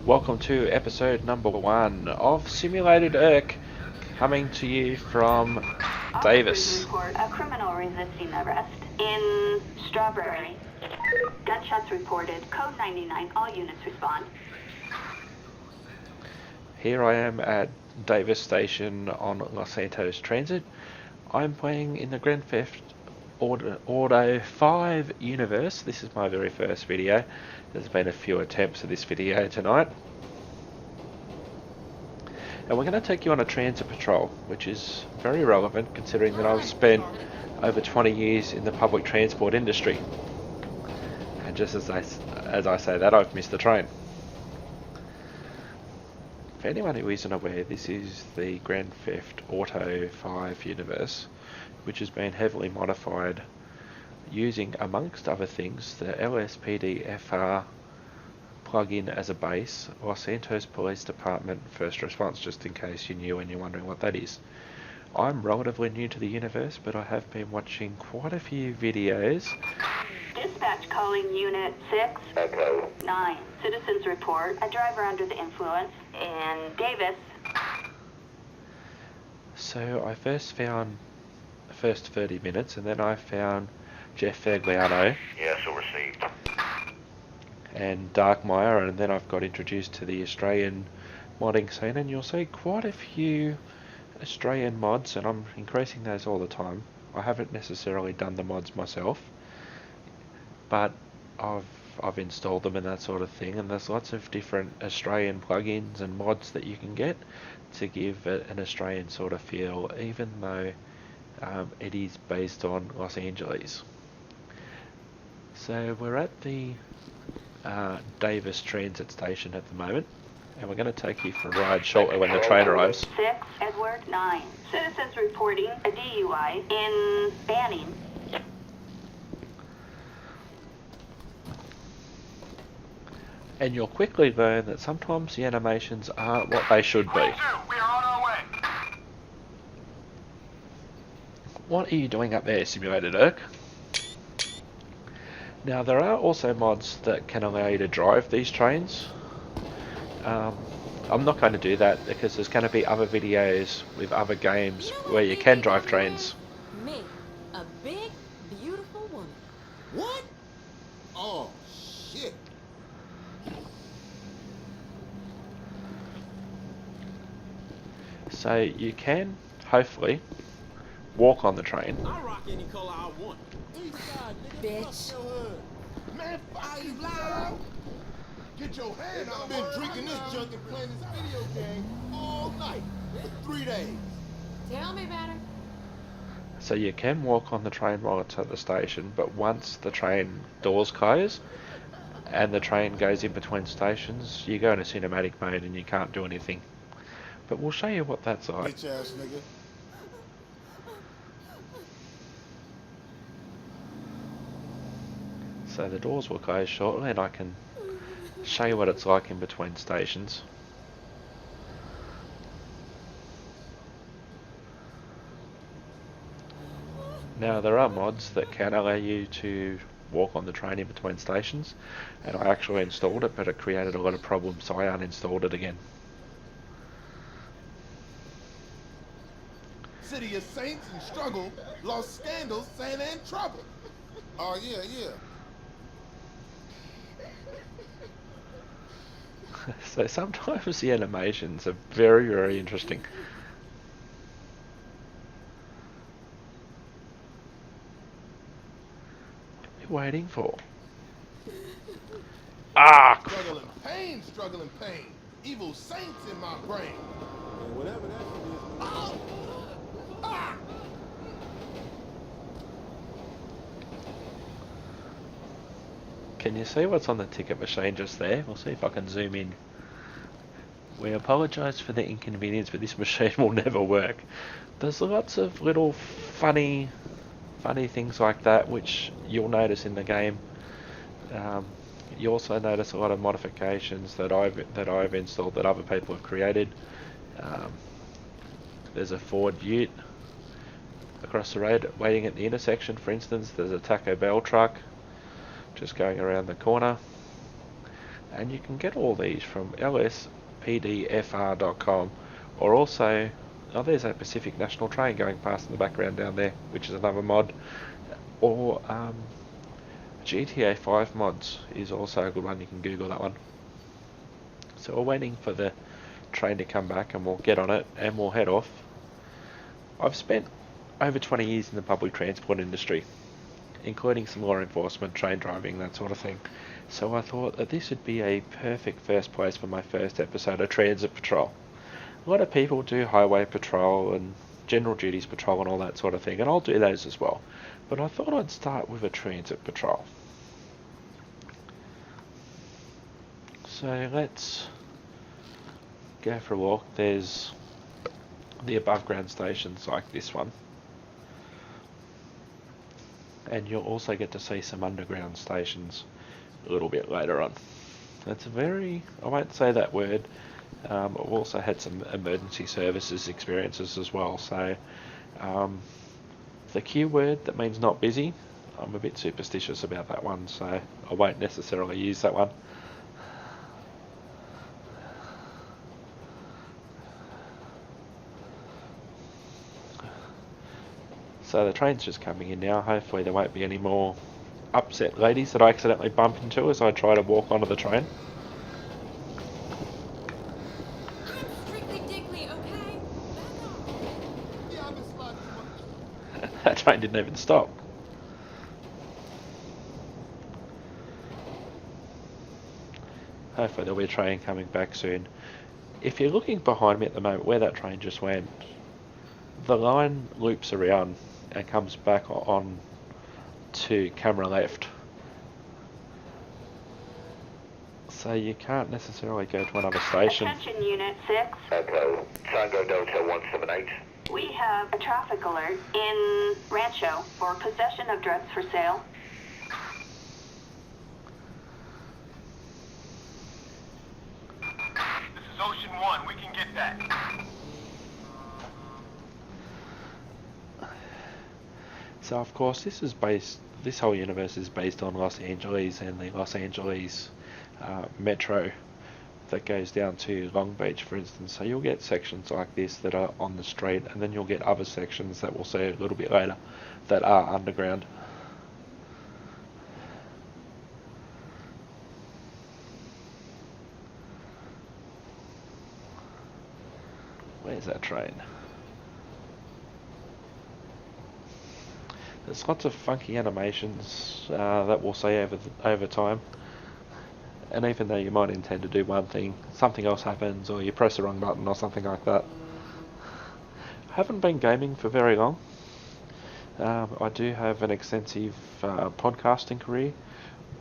Welcome to episode number 1 of Simulated Erk, coming to you from Davis. Report a criminal resisting arrest in Strawberry. Gunshots reported. Code 99. All units respond. Here I am at Davis Station on Los Santos Transit. I'm playing in the Grand Theft Auto 5 universe. This is my very first video. There's been a few attempts at this video tonight. And we're going to take you on a transit patrol, which is very relevant considering that I've spent over 20 years in the public transport industry. And just as I say that, I've missed the train. For anyone who isn't aware, this is the Grand Theft Auto 5 universe, which has been heavily modified using, amongst other things, the LSPDFR plug-in as a base, Los Santos Police Department First Response, just in case you knew and you're wondering what that is. I'm relatively new to the universe, but I have been watching quite a few videos. Dispatch calling Unit 6. Echo. 9. Citizens report a driver under the influence in Davis. So I first found the first 30 minutes, and then I found Jeff Fagliano. Yes, received. And Darkmeyer, and then I've got introduced to the Australian modding scene, and you'll see quite a few Australian mods, and I'm increasing those all the time. I haven't necessarily done the mods myself, but I've installed them and that sort of thing, and there's lots of different Australian plugins and mods that you can get to give it an Australian sort of feel, even though it is based on Los Angeles. So we're at the Davis Transit Station at the moment, and we're going to take you for a ride shortly when the train arrives. 6. Edward. 9. Citizens reporting a DUI in Banning. And you'll quickly learn that sometimes the animations aren't what they should be. We are on our way. What are you doing up there, Simulated Erk? Now, there are also mods that can allow you to drive these trains. I'm not going to do that because there's going to be other videos with other games where you can drive trains. Me, a big, beautiful woman. What? Oh, shit. So you can, hopefully, walk on the train. I rock any color I want. Bitch. Man, fuck you, loud. Get your hand out. I've been drinking this junk and playing this video game all night. 3 days. Tell me about her. So you can walk on the train while it's at the station, but once the train doors close and the train goes in between stations, you go into cinematic mode and you can't do anything. But we'll show you what that's like. Bitch ass nigga. So the doors will close shortly, and I can show you what it's like in between stations. Now, there are mods that can allow you to walk on the train in between stations, and I actually installed it, but it created a lot of problems, so I uninstalled it again. City of Saints and struggle, lost scandals, Santa and trouble. Oh, yeah, yeah. So sometimes the animations are very, very interesting. What are you waiting for? Ah! Struggling pain. Evil saints in my brain. And whatever that shit is. Oh! Ah! Can you see what's on the ticket machine just there? We'll see if I can zoom in. We apologise for the inconvenience, but this machine will never work. There's lots of little funny things like that which you'll notice in the game. You also notice a lot of modifications that I've installed that other people have created. There's a Ford Ute across the road waiting at the intersection, for instance. There's a Taco Bell truck just going around the corner. and you can get all these from LSPDFR.com, or also, oh, there's that Pacific National train going past in the background down there, which is another mod, or GTA 5 mods is also a good one. You can Google that one. So we're waiting for the train to come back and we'll get on it and we'll head off. I've spent over 20 years in the public transport industry, including some law enforcement, train driving, that sort of thing. So I thought that this would be a perfect first place for my first episode of Transit Patrol. A lot of people do highway patrol and general duties patrol and all that sort of thing, and I'll do those as well. But I thought I'd start with a transit patrol. So let's go for a walk. There's the above ground stations like this one, and you'll also get to see some underground stations a little bit later on. It's a very, I won't say that word, I've also had some emergency services experiences as well, so the Q word that means not busy, I'm a bit superstitious about that one, so I won't necessarily use that one. So the train's just coming in now. Hopefully there won't be any more upset ladies that I accidentally bump into as I try to walk onto the train. Strictly dickly, okay? Back off. Yeah, I've been sliding too much. That train didn't even stop. Hopefully there'll be a train coming back soon. If you're looking behind me at the moment where that train just went, the line loops around and comes back on to camera left. So you can't necessarily go to another station. Attention Unit 6. Echo, Tango Delta 178. We have a traffic alert in Rancho for possession of drugs for sale. This is Ocean 1, we can get that. So of course this whole universe is based on Los Angeles and the Los Angeles metro that goes down to Long Beach, for instance. So you'll get sections like this that are on the street, and then you'll get other sections that we'll see a little bit later that are underground. Where's that train? There's lots of funky animations that we'll see over time, and even though you might intend to do one thing, something else happens, or you press the wrong button or something like that. I haven't been gaming for very long. I do have an extensive podcasting career,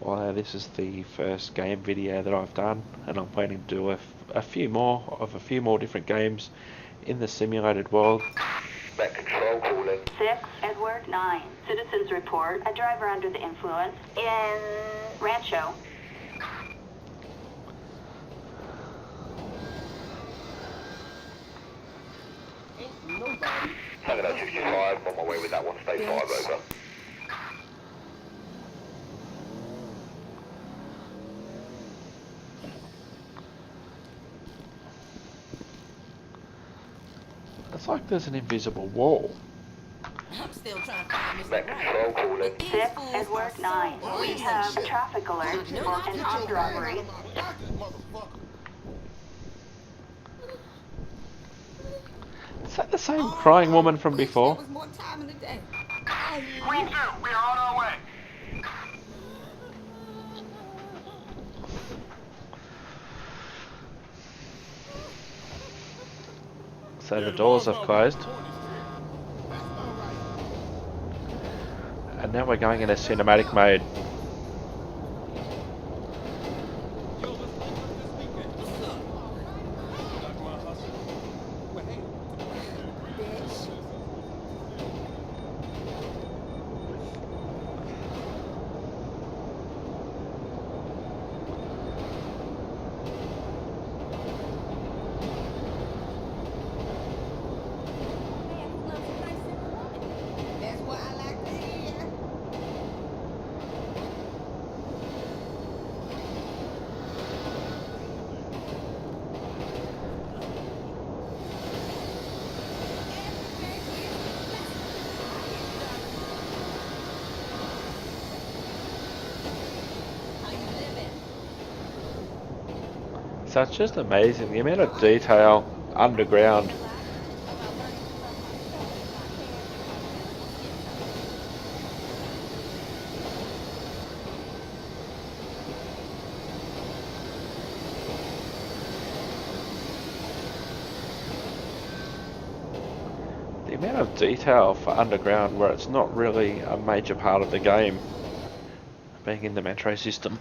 although this is the first game video that I've done, and I'm planning to do a few more different games in the simulated world. Back control calling. 6, Edward 9. Citizens report a driver under the influence in Rancho. Ain't nobody. Tango 65, on my way with that one, stay 5 over. It's like there's an invisible wall. I'm still trying to find Mr. Back Right. control calling. 6, Edward 9. We have a traffic alert for an Get armed your robbery. hand out of my pocket, motherfucker. Is that the same crying woman from Wish before? There was more time in the day. We too, we are on our way. So the doors have closed, and now we're going into cinematic mode. Bitch. Man who loves a nice simple woman. That's what I like to hear. So it's just amazing the amount of detail underground. The amount of detail for underground where it's not really a major part of the game, being in the metro system.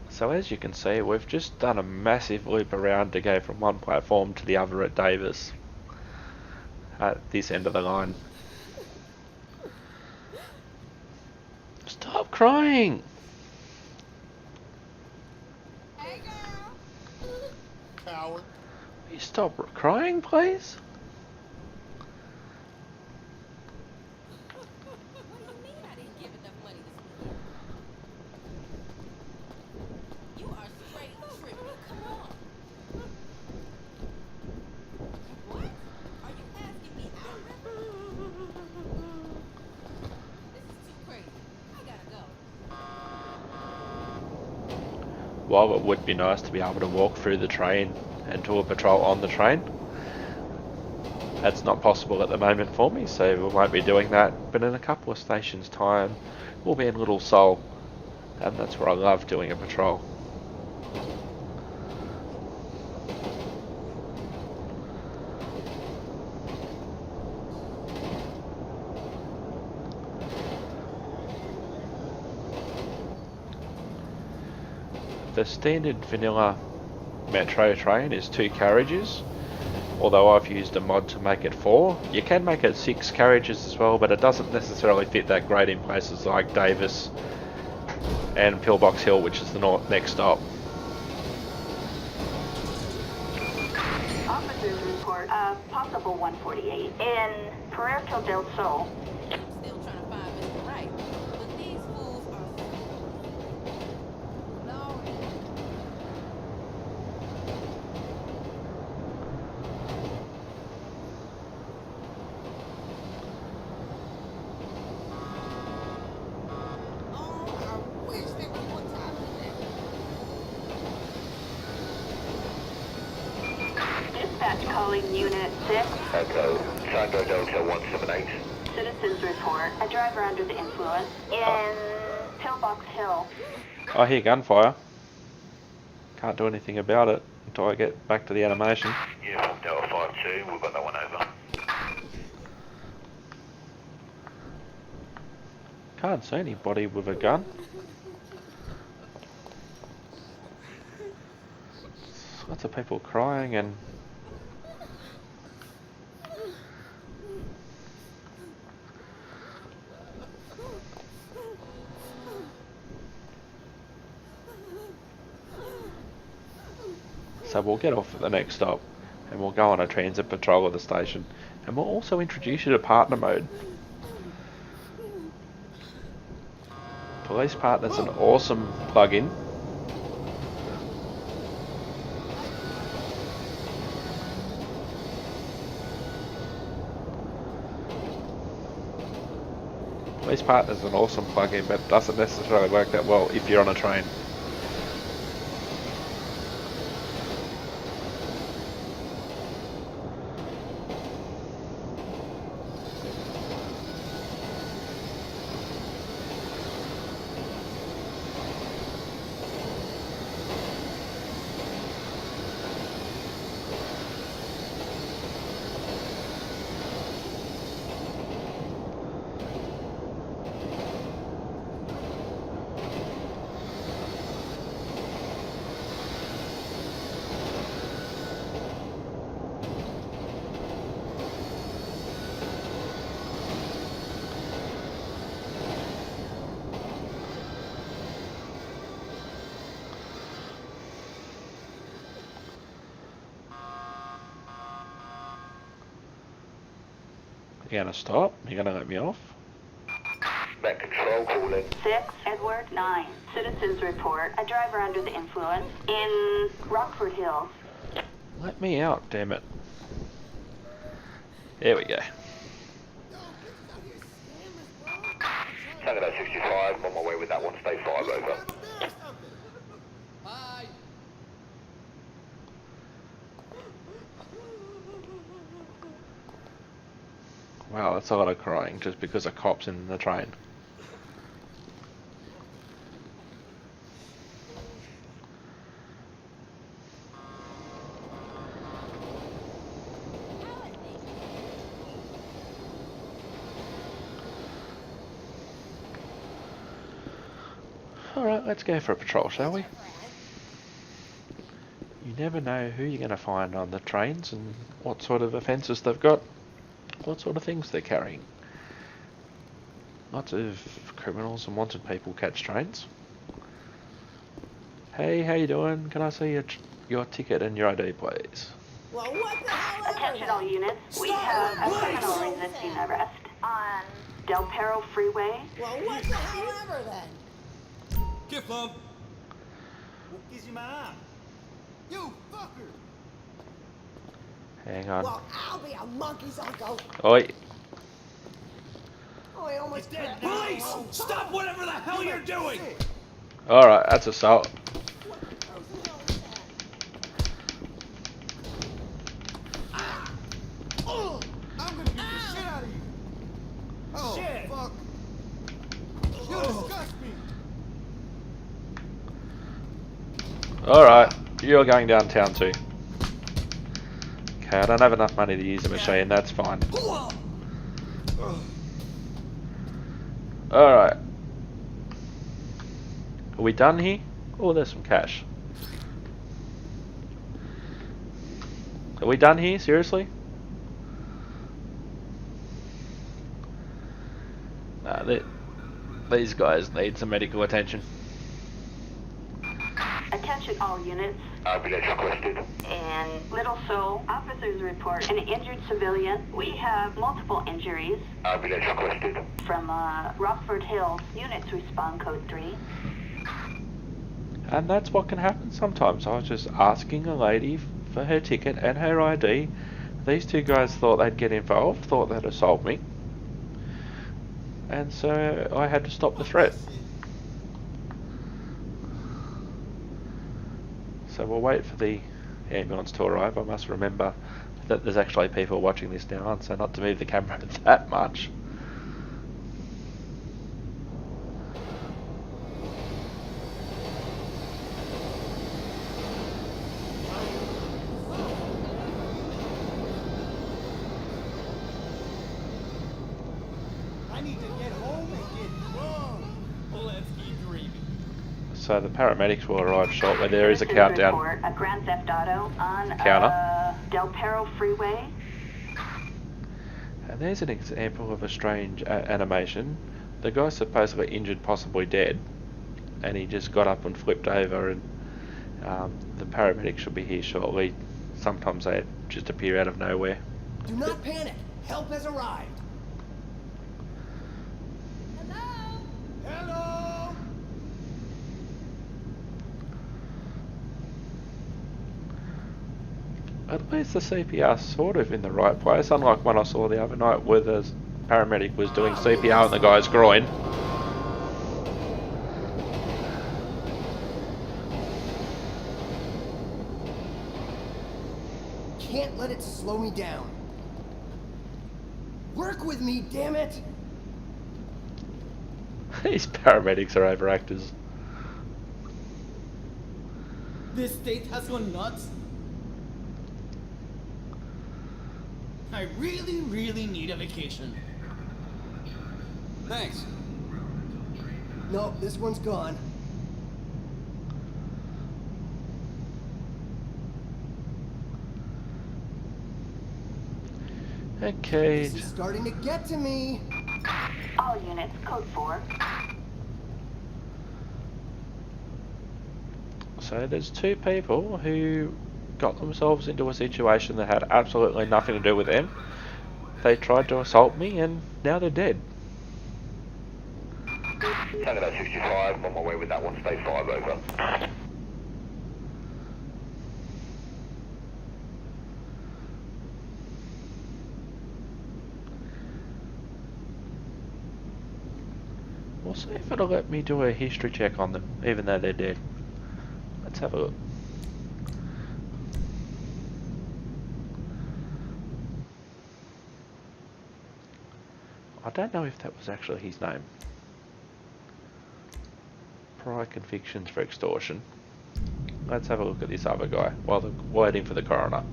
So as you can see, we've just done a massive loop around to go from one platform to the other at Davis, at this end of the line. Stop crying! Hey, girl. Coward. Will you stop crying, please? What do you mean I didn't give enough money this weekend? You are straight tripping. Come on. What? Are you asking me out? This is too crazy. I gotta go. While it would be nice to be able to walk through the train and do a patrol on the train, that's not possible at the moment for me, so we won't be doing that. But in a couple of stations' time, we'll be in Little Seoul, and that's where I love doing a patrol. The standard vanilla metro train is 2 carriages, although I've used a mod to make it 4. You can make it 6 carriages as well, but it doesn't necessarily fit that great in places like Davis and Pillbox Hill, which is the next stop. Officers report a possible 148 in Puerto del Sol. Still trying to find Mr. Right. But these fools are no. Oh, I wish there was more time for that. Dispatch calling Unit 6. Echo, Tango Delta 178. Citizens report a driver under the influence in Pillbox Hill. I hear gunfire. Can't do anything about it until I get back to the animation. Uniform Delta 52, we've got that one over. Can't see anybody with a gun. Lots of people crying and so we'll get off at the next stop and we'll go on a transit patrol of the station, and we'll also introduce you to partner mode. Police Partner's an awesome plugin. Police Partner's an awesome plugin, but it doesn't necessarily work that well if you're on a train. You're gonna stop? You're gonna let me off? Met control calling. 6, Edward 9. Citizens report a driver under the influence in Rockford Hills. Let me out, damn it. There we go. Tango 65, I'm on my way with that one, stay 5 over. Bye. Wow, that's a lot of crying just because of cops in the train. Alright, let's go for a patrol, shall we? You never know who you're going to find on the trains and what sort of offences they've got, what sort of things they're carrying. Lots of criminals and wanted people catch trains. Hey, how you doing? Can I see your ticket and your ID, please? Well, what the hell ever Attention all then? units. We Stop have a it, criminal please. resisting arrest on Del Perro Freeway. Well, what the hell ever then? ¿Qué fam? Muchísima. You fucker. Hang on. Well, I'll be a monkey's uncle. Oi. Oh, I almost Dead got police! Stop whatever the hell you're doing! Alright, that's assault. I'm gonna beat the shit out of you. Oh, Shit. fuck. You disgust me. Alright, you're going downtown too. Okay, I don't have enough money to use a machine, that's fine. Alright. Are we done here? Oh, there's some cash. Are we done here? Seriously? Nah, these guys need some medical attention. Attention all units. Ambulance requested. And Little Soul, officers report an injured civilian. We have multiple injuries. Ambulance requested. From Rockford Hills, units respond code 3. And that's what can happen sometimes. I was just asking a lady for her ticket and her ID. These two guys thought they'd get involved, thought they'd assault me. And so I had to stop the threat. So we'll wait for the ambulance to arrive. I must remember that there's actually people watching this now, so not to move the camera that much. I need to get home and get drunk. Let's keep dreaming. So the paramedics will arrive shortly. There is a Citizens countdown. report a grand theft auto on Counter. Del Perro Freeway. And there's an example of a strange animation. The guy's supposedly injured, possibly dead, and he just got up and flipped over, and the paramedics should be here shortly. Sometimes they just appear out of nowhere. Do not panic. Help has arrived. Hello? Hello. At least the CPR's sort of in the right place, unlike one I saw the other night where the paramedic was doing CPR on the guy's groin. Can't let it slow me down. Work with me, damn it! These paramedics are overactors. This state has gone nuts. I really, really need a vacation. Thanks. No, this one's gone. Okay. This is starting to get to me. All units, code 4. So there's two people who got themselves into a situation that had absolutely nothing to do with them. They tried to assault me and now they're dead. Tango 65, I'm on my way with that one, stay 5 over. We'll see if it'll let me do a history check on them, even though they're dead. Let's have a look. I don't know if that was actually his name. Prior convictions for extortion. Let's have a look at this other guy while they're waiting for the coroner.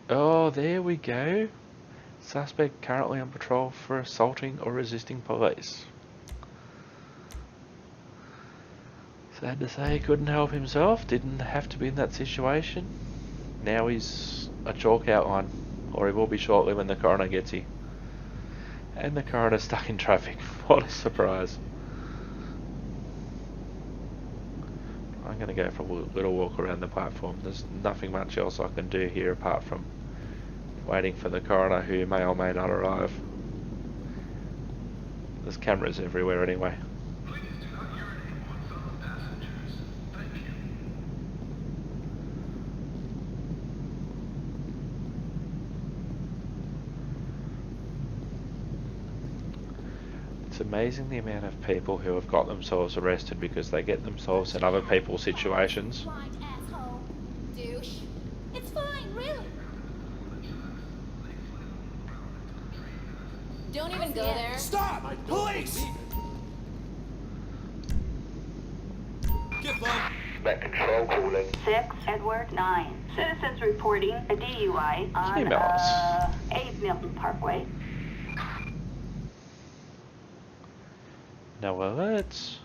Oh, there we go. Suspect currently on patrol for assaulting or resisting police. Sad to say he couldn't help himself, didn't have to be in that situation. Now he's a chalk outline, or he will be shortly when the coroner gets here. And the coroner's stuck in traffic. What a surprise. I'm going to go for a little walk around the platform. There's nothing much else I can do here apart from waiting for the coroner, who may or may not arrive. There's cameras everywhere anyway. It's amazing the amount of people who have got themselves arrested because they get themselves in other people's situations. Blind asshole. Douche. It's fine, really. Don't even go there. Stop! Police! Get up! Met control calling. 6, Edward 9. Citizens reporting a DUI on Females. 8 Milton Parkway. No alerts.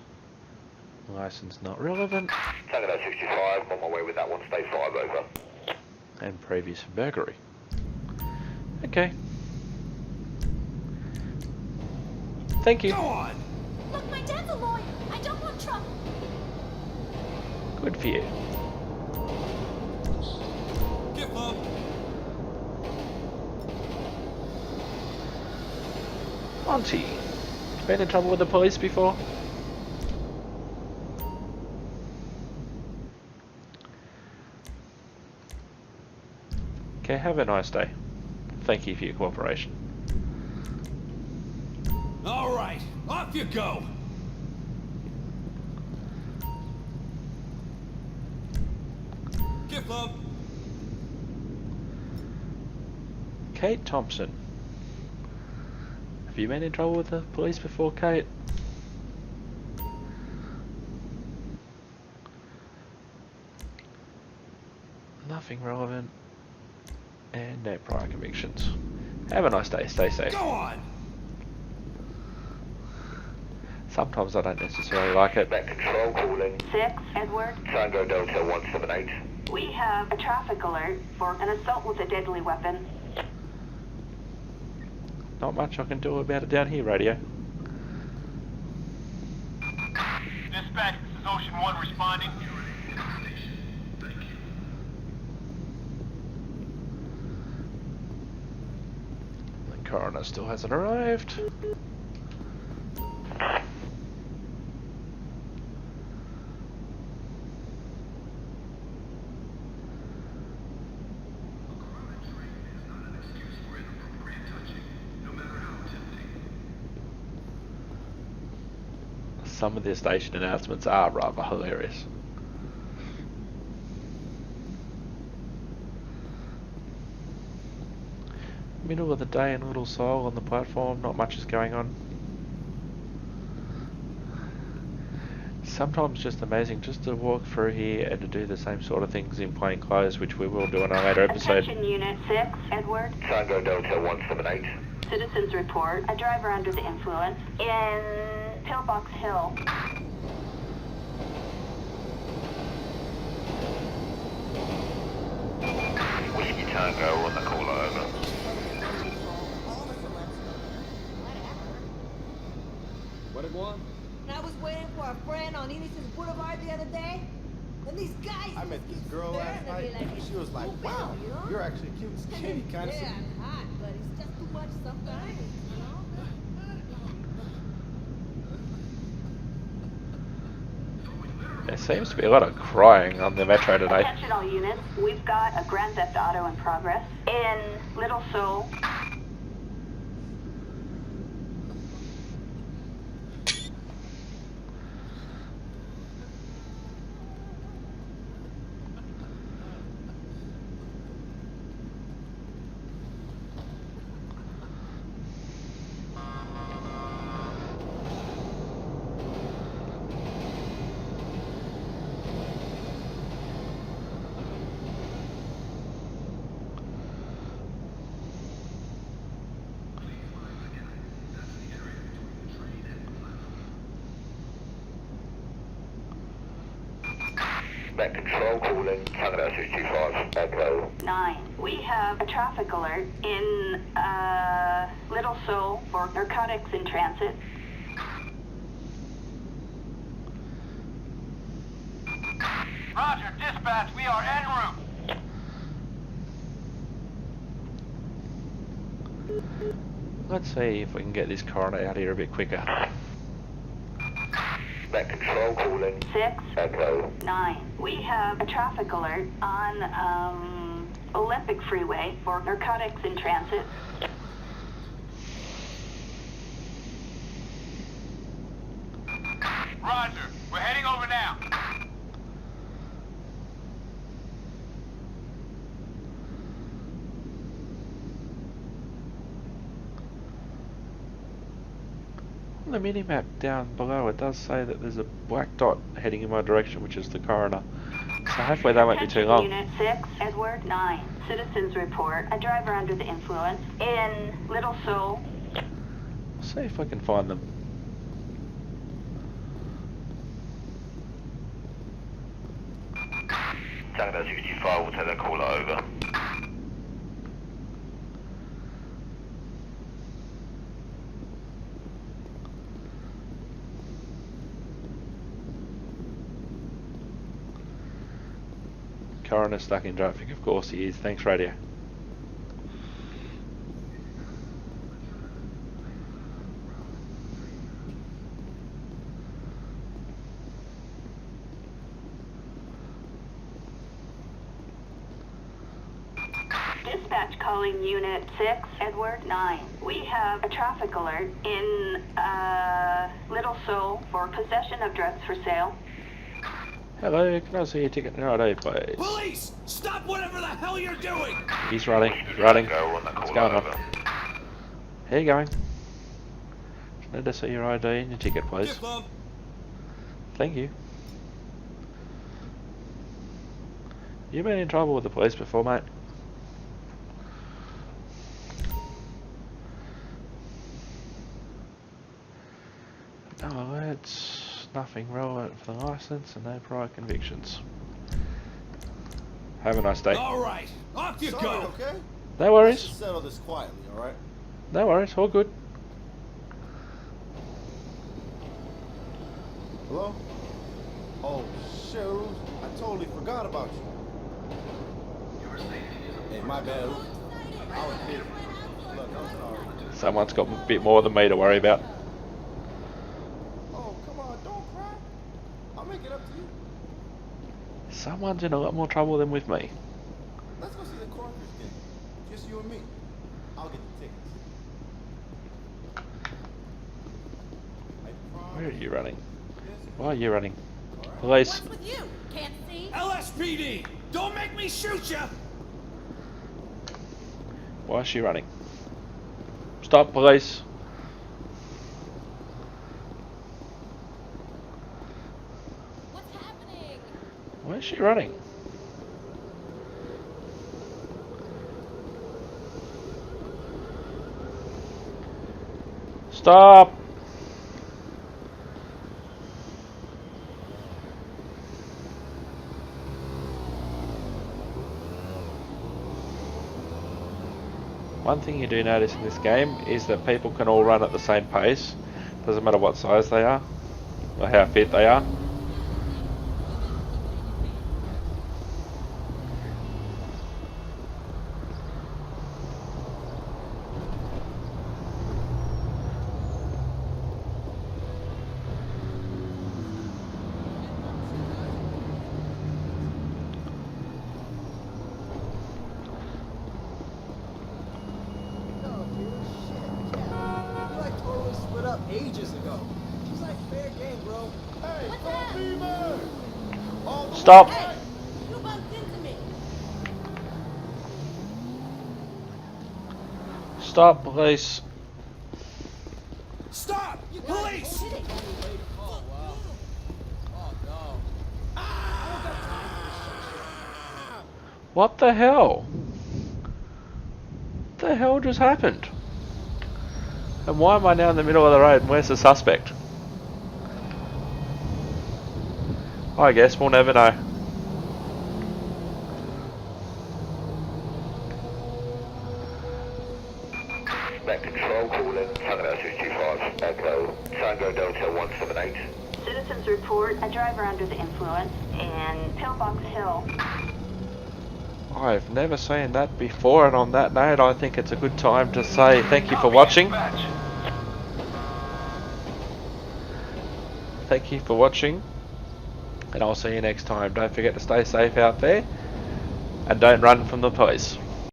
License not relevant. Tango 65, I'm on my way with that one, stay 5 over. And previous burglary. Okay. Thank you. Go on! Look, my dad's a lawyer. I don't want trouble. Good for you. Get up! Monty. Been in trouble with the police before? Okay, have a nice day. Thank you for your cooperation. All right, off you go! Get up! Kate Thompson. Have you been in trouble with the police before, Kate? Nothing relevant. And no prior convictions. Have a nice day, stay safe. Go on! Sometimes I don't necessarily like it. Met control calling. 6, Edward. Tango Delta 178. We have a traffic alert for an assault with a deadly weapon. Not much I can do about it down here, radio. Dispatch, this is Ocean 1 responding. The coroner still hasn't arrived. Some of their station announcements are rather hilarious. Middle of the day in Little Seoul on the platform, not much is going on. Sometimes just amazing just to walk through here and to do the same sort of things in plain clothes, which we will do in a later episode. Attention Unit 6, Edward. Tango Delta 178. Citizens report a driver under the influence in Pillbox Hill. Whiskey Tango on the caller, over. on Enos's Boulevard the other day? And these guys I met this girl staring last at me night, like and she was like, stupid, wow, you know? you're actually cute and skinny, kind of. Yeah, I'm hot, but it's just too much sometimes, you know? There seems to be a lot of crying on the metro today. Attention all units, we've got a Grand Theft Auto in progress in Little Seoul. Met control calling, Tango 225, Echo. 9. We have a traffic alert in Little Seoul for narcotics in transit. Roger, dispatch, we are en route. Let's see if we can get this coroner out here a bit quicker. Met control calling, 6. Echo. 9. We have a traffic alert on Olympic Freeway for narcotics in transit. Roger, we're heading over now. On the mini-map down below, it does say that there's a black dot heading in my direction, which is the coroner. So hopefully that won't be too long. Unit 6, Edward 9. Citizens report a driver under the influence in Little Seoul. See if I can find them. Tango 225 will take that caller over. Coroner stuck in traffic, of course he is. Thanks, radio. Dispatch calling Unit 6, Edward 9. We have a traffic alert in Little Seoul for possession of drugs for sale. Hello, can I see your ticket and ID, please? Police! Stop whatever the hell you're doing! He's running, he's running. Go on that What's caller going on? over. Here you going. Just need to see your ID and your ticket, please. Get bump. Thank you. You been in trouble with the police before, mate? No alerts, nothing relevant for the license, and no prior convictions. Have a nice day. All right, off you Sorry, go. okay? No Let's worries. settle this quietly, all right? No worries, all good. Hello? Oh, shoot. I totally forgot about you. Hey, my bad. I was busy. Look, I'm sorry. Someone's got a bit more than me to worry about. Oh, come on, don't cry. I'll make it up to you. Someone's in a lot more trouble than with me. Let's go see the coroner's again. Just you and me. I'll get the tickets. I promise. Where are you running? Yes, Why are you running? all right. Police. What's with you? Can't see? LSPD! Don't make me shoot ya! Why is she running? Stop, police. What's happening? Why is she running? Stop! One thing you do notice in this game is that people can all run at the same pace. Doesn't matter what size they are or how fit they are. ages ago. She's like fair game, bro. Hey, go Beaver! All the Stop. way. You bumped into me. Stop, police. Stop! You Police! Hit it. Oh, wow. Oh, no. What the hell? What the hell just happened? And why am I now in the middle of the road and where's the suspect? I guess we'll never know. Met control, calling, Tango 225, Echo, Tango Delta 178. Citizens report a driver under the influence in Pillbox Hill. I've never seen that before, and on that note I think it's a good time to say thank you for watching. Thank you for watching, and I'll see you next time. Don't forget to stay safe out there, and don't run from the police.